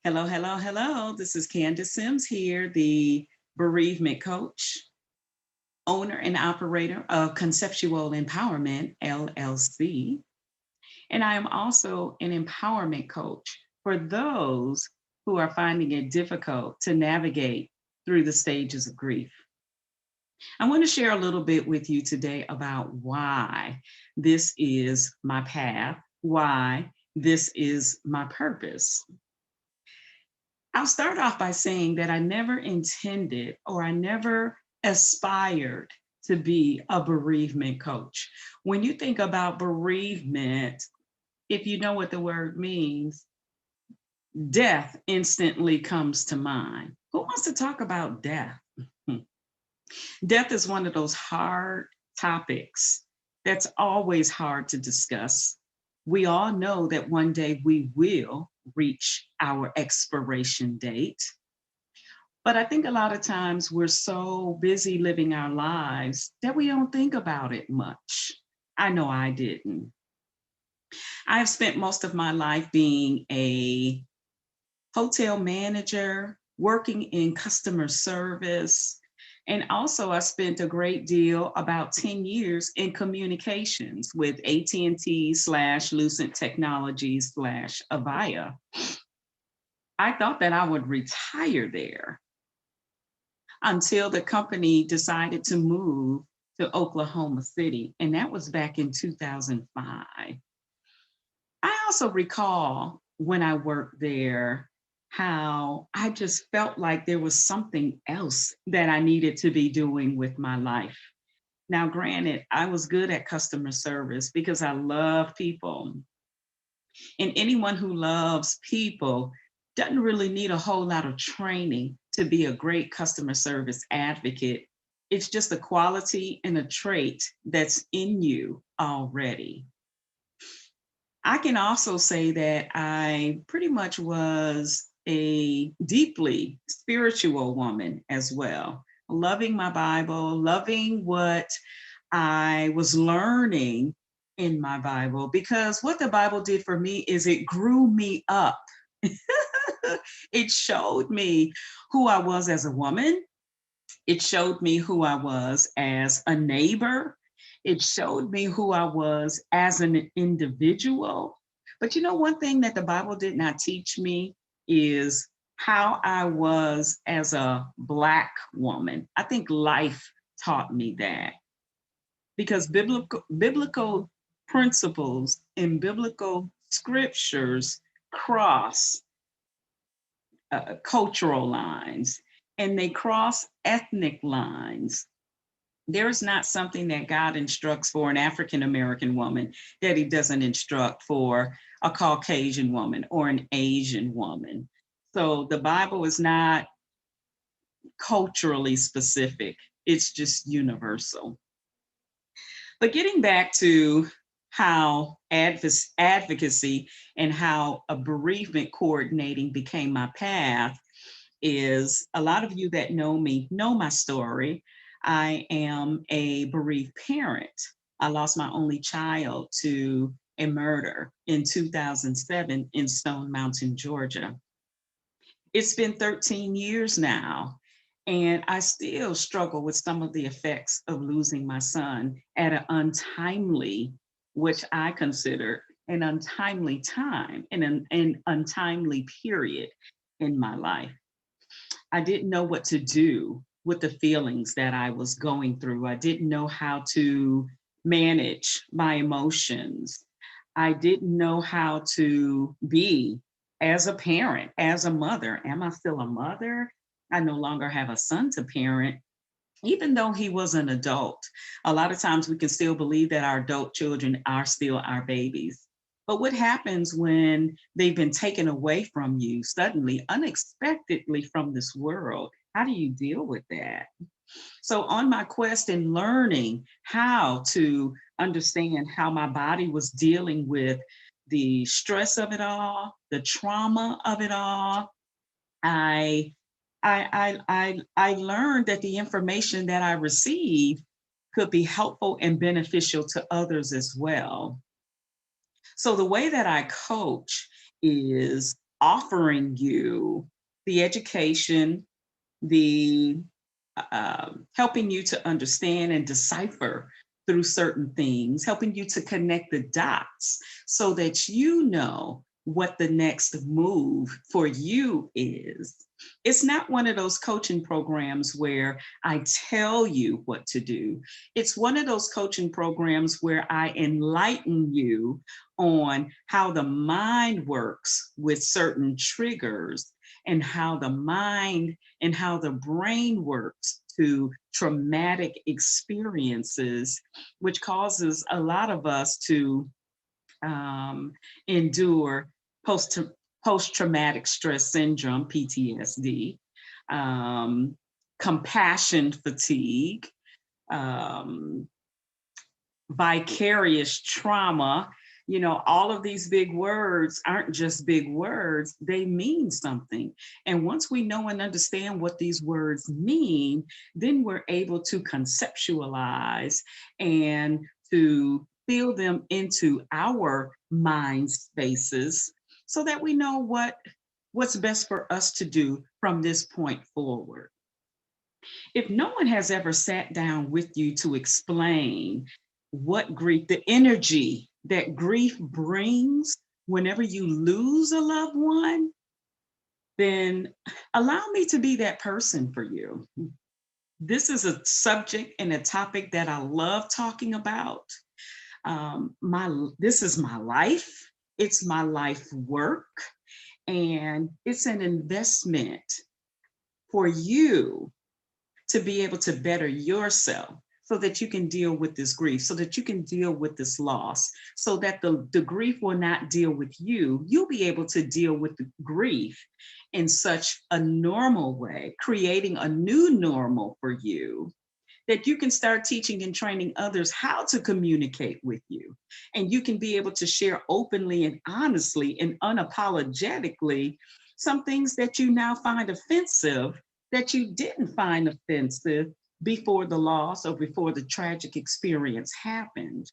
Hello, hello, hello. This is Candace Sims here, the bereavement coach, owner and operator of Conceptual Empowerment LLC. And I am also an empowerment coach for those who are finding it difficult to navigate through the stages of grief. I want to share a little bit with you today about why this is my path, why this is my purpose. I'll start off by saying that I never intended or I never aspired to be a bereavement coach. When you think about bereavement, if you know what the word means, death instantly comes to mind. Who wants to talk about death? Death is one of those hard topics that's always hard to discuss. We all know that one day we will reach our expiration date. But I think a lot of times we're so busy living our lives that we don't think about it much. I know I didn't. I've spent most of my life being a hotel manager, working in customer service, and also I spent a great deal, about 10 years, in communications with AT&T slash Lucent Technologies slash Avaya. I thought that I would retire there until the company decided to move to Oklahoma City, and that was back in 2005. I also recall when I worked there how I just felt like there was something else that I needed to be doing with my life. Now, granted, I was good at customer service because I love people. And anyone who loves people doesn't really need a whole lot of training to be a great customer service advocate. It's just a quality and a trait that's in you already. I can also say that I pretty much was a deeply spiritual woman as well, loving my Bible, loving what I was learning in my Bible, because what the Bible did for me is it grew me up. It showed me who I was as a woman. It showed me who I was as a neighbor. It showed me who I was as an individual. But you know, one thing that the Bible did not teach me is how I was as a Black woman. I think life taught me that, because biblical principles and biblical scriptures cross cultural lines, and they cross ethnic lines. There is not something that God instructs for an African American woman that he doesn't instruct for a Caucasian woman or an Asian woman. So the Bible is not culturally specific, it's just universal. But getting back to how advocacy and how a bereavement coordinating became my path, is a lot of you that know me know my story. I am a bereaved parent. I lost my only child to a murder in 2007 in Stone Mountain, Georgia. It's been 13 years now, and I still struggle with some of the effects of losing my son at an untimely, which I consider an untimely time and an untimely period in my life. I didn't know what to do with the feelings that I was going through. I didn't know how to manage my emotions. I didn't know how to be as a parent, as a mother. Am I still a mother? I no longer have a son to parent, even though he was an adult. A lot of times we can still believe that our adult children are still our babies. But what happens when they've been taken away from you suddenly, unexpectedly from this world? How do you deal with that? So, on my quest in learning how to understand how my body was dealing with the stress of it all, the trauma of it all, I I learned that the information that I received could be helpful and beneficial to others as well. So the way that I coach is offering you the education, the helping you to understand and decipher through certain things, helping you to connect the dots so that you know what the next move for you is. It's not one of those coaching programs where I tell you what to do. It's one of those coaching programs where I enlighten you on how the mind works with certain triggers and how the mind and how the brain works to traumatic experiences, which causes a lot of us to endure post post-traumatic stress syndrome, PTSD, um, compassion fatigue, um, vicarious trauma. You know, all of these big words aren't just big words, they mean something. And once we know and understand what these words mean, then we're able to conceptualize and to fill them into our mind spaces so that we know what's best for us to do from this point forward. If no one has ever sat down with you to explain what grief, the energy that grief brings whenever you lose a loved one, then allow me to be that person for you. This is a subject and a topic that I love talking about. This is my life. It's my life work, and it's an investment for you to be able to better yourself so that you can deal with this grief, so that you can deal with this loss, so that the grief will not deal with you. You'll be able to deal with the grief in such a normal way, creating a new normal for you that you can start teaching and training others how to communicate with you. And you can be able to share openly and honestly and unapologetically some things that you now find offensive that you didn't find offensive before the loss or before the tragic experience happened.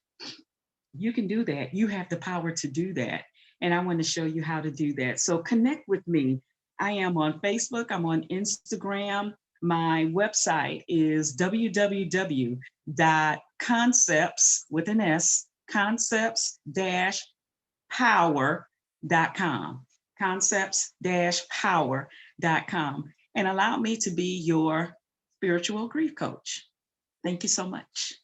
You can do that. You have the power to do that. And I want to show you how to do that. So connect with me. I am on Facebook, I'm on Instagram. My website is www.concepts with an S, concepts-power.com. Concepts-power.com. And allow me to be your spiritual grief coach. Thank you so much.